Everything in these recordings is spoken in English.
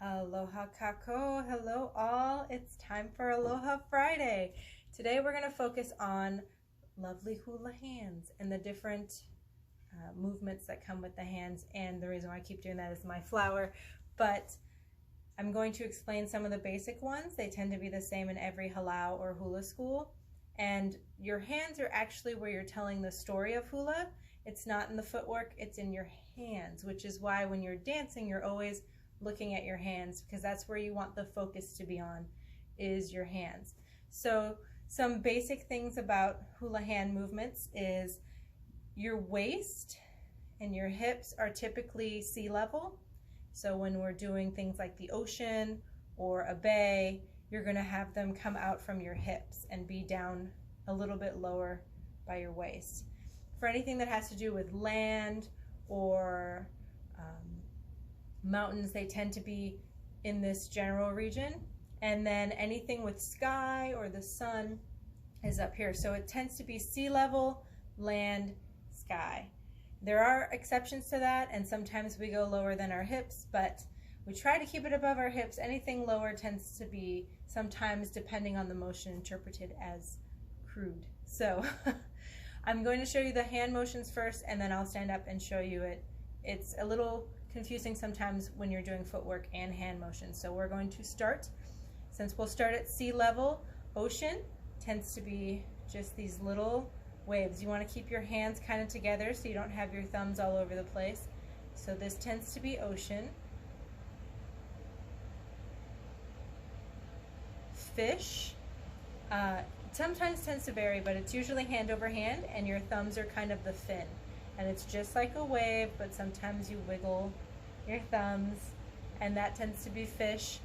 Aloha kako, hello all. It's time for Aloha Friday. Today we're going to focus on lovely hula hands and the different movements that come with the hands, and the reason why I keep doing that is my flower, but I'm going to explain some of the basic ones. They tend to be the same in every halau or hula school, and your hands are actually where you're telling the story of hula. It's not in the footwork, it's in your hands, which is why when you're dancing you're always looking at your hands, because that's where you want the focus to be on, is your hands. So some basic things about hula hand movements is your waist and your hips are typically sea level. So when we're doing things like the ocean or a bay, you're going to have them come out from your hips and be down a little bit lower by your waist. For anything that has to do with land or mountains, they tend to be in this general region, and then anything with sky or the sun is up here. So it tends to be sea level, land, sky. There are exceptions to that, and sometimes we go lower than our hips, but we try to keep it above our hips. Anything lower tends to be sometimes, depending on the motion, interpreted as crude. So I'm going to show you the hand motions first, and then I'll stand up and show you it. It's a little confusing sometimes when you're doing footwork and hand motions. So we're going to start, since we'll start at sea level, ocean tends to be just these little waves. You want to keep your hands kind of together so you don't have your thumbs all over the place. So this tends to be ocean. Fish sometimes tends to vary, but it's usually hand over hand, and your thumbs are kind of the fin. And it's just like a wave, but sometimes you wiggle your thumbs, and that tends to be fish.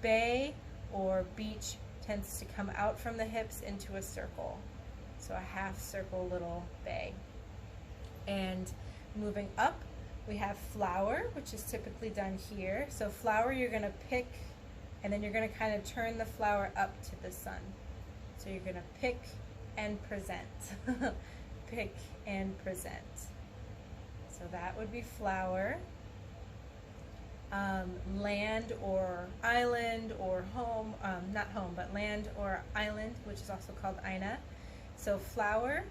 Bay or beach tends to come out from the hips into a circle. So a half circle little bay. And moving up, we have flower, which is typically done here. So flower, you're gonna pick, and then you're gonna kind of turn the flower up to the sun. So you're gonna pick and present. Pick and present. So that would be flower. Land or island or home, not home, but land or island, which is also called aina. So flower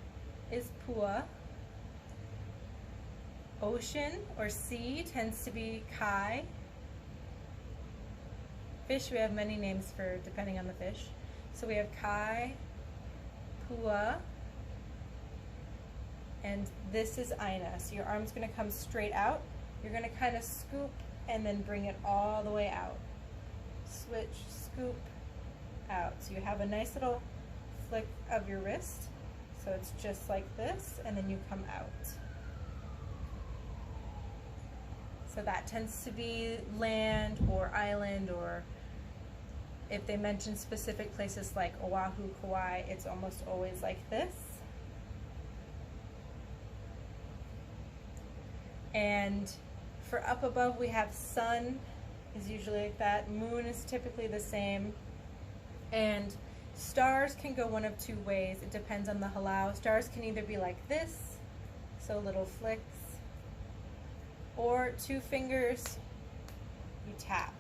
is pua. Ocean or sea tends to be kai. Fish, we have many names for depending on the fish. So we have kai, pua, and this is aina. So your arm's going to come straight out. You're going to kind of scoop and then bring it all the way out. Switch, scoop, out. So you have a nice little flick of your wrist. So it's just like this, and then you come out. So that tends to be land or island, or if they mention specific places like Oahu, Kauai, it's almost always like this. And for up above, we have sun is usually like that. Moon is typically the same. And stars can go one of two ways. It depends on the halau. Stars can either be like this, so little flicks, or two fingers, you tap.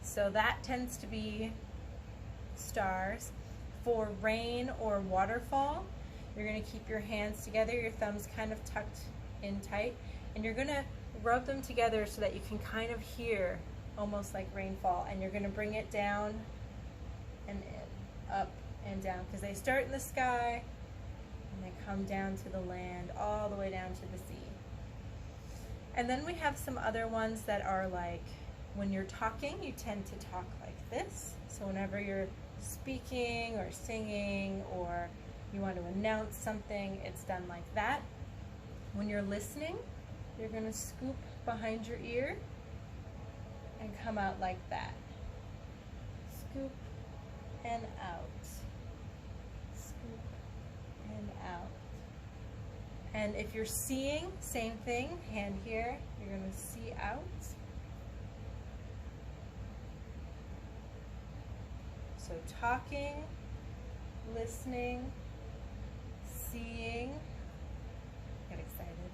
So that tends to be stars. For rain or waterfall, you're going to keep your hands together, your thumbs kind of tucked in tight, and you're going to rub them together so that you can kind of hear almost like rainfall, and you're going to bring it down and in, up and down, because they start in the sky and they come down to the land, all the way down to the sea. And then we have some other ones that are like, when you're talking, you tend to talk like this. So whenever you're speaking or singing, or you want to announce something, it's done like that. When you're listening, you're going to scoop behind your ear and come out like that. Scoop and out. Scoop and out. And if you're seeing, same thing, hand here, you're going to see out. So talking, listening, seeing, get excited.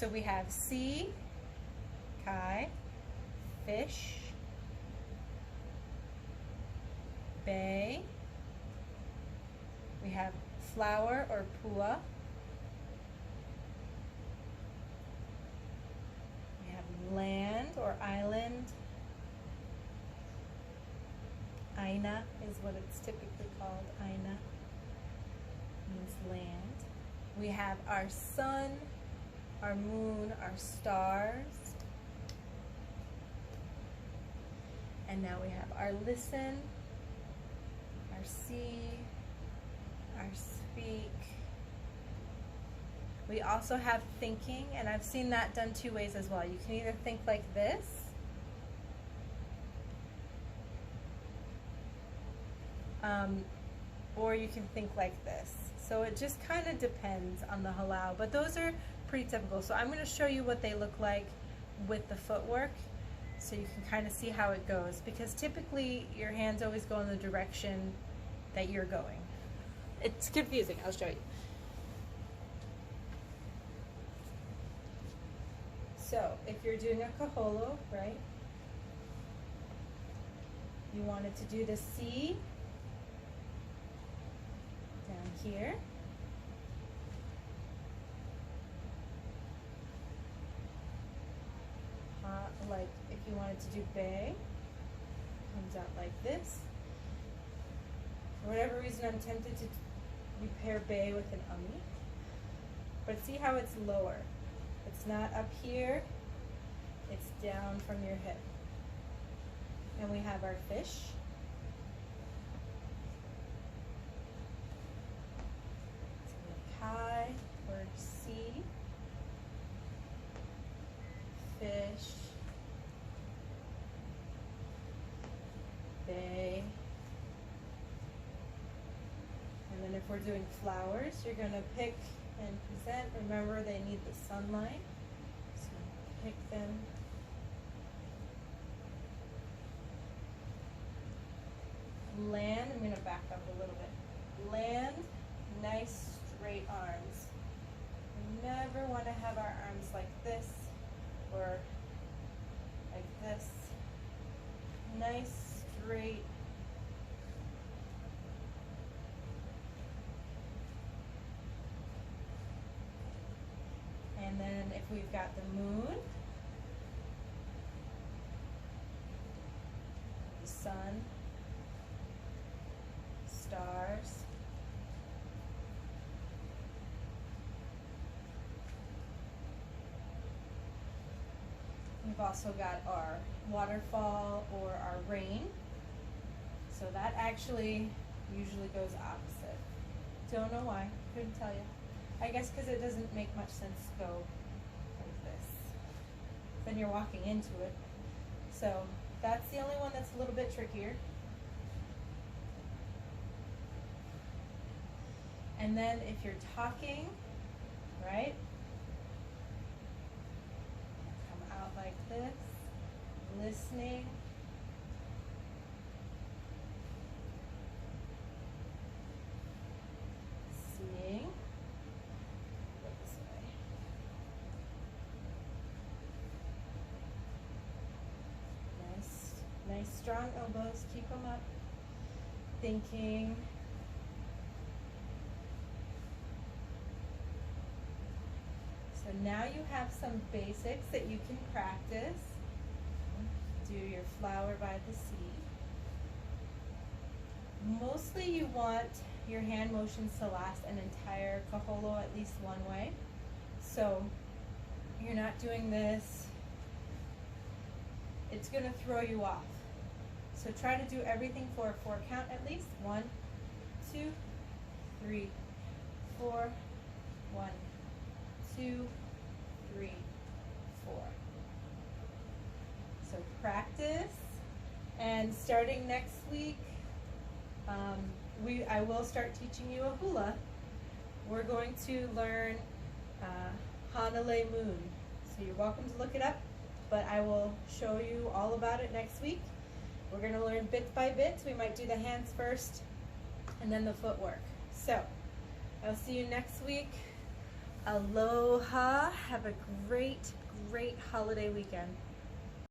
So we have sea, kai, fish, bay. We have flower or pua. We have land or island. Aina is what it's typically called. Aina means land. We have our sun, our moon, our stars. And now we have our listen, our see, our speak. We also have thinking, and I've seen that done two ways as well. You can either think like this, or you can think like this. So it just kind of depends on the halau, but those are pretty typical. So I'm going to show you what they look like with the footwork so you can kind of see how it goes, because typically your hands always go in the direction that you're going. It's confusing. I'll show you. So if you're doing a kaholo, right, you wanted to do the C down here. Like if you wanted to do bay, comes out like this. For whatever reason, I'm tempted to pair bay with an umi. But see how it's lower. It's not up here, it's down from your hip. And we have our fish. So kai or sea, fish, bay. And then if we're doing flowers, you're going to pick and present. Remember, they need the sunlight. So pick them. Land, I'm going to back up a little bit. Land, nice straight arms. We never want to have our arms like this or like this. Nice straight. And then if we've got the moon, the sun, stars, we've also got our waterfall or our rain. So that actually usually goes opposite. Don't know why, couldn't tell you. I guess because it doesn't make much sense to go like this. Then you're walking into it. So that's the only one that's a little bit trickier. And then if you're talking, right? Come out like this, listening. Seeing. Nice strong elbows, keep them up. Thinking. So now you have some basics that you can practice. Do your flower by the sea. Mostly you want your hand motions to last an entire kaholo at least one way. So you're not doing this, it's going to throw you off. So try to do everything for a 4 count at least. 1, 2, 3, 4. 1, 2, 3, 4. So practice, and starting next week, I will start teaching you a hula. We're going to learn Hanalei Moon. So you're welcome to look it up, but I will show you all about it next week. We're going to learn bit by bit. We might do the hands first and then the footwork. So I'll see you next week. Aloha. Have a great, great holiday weekend.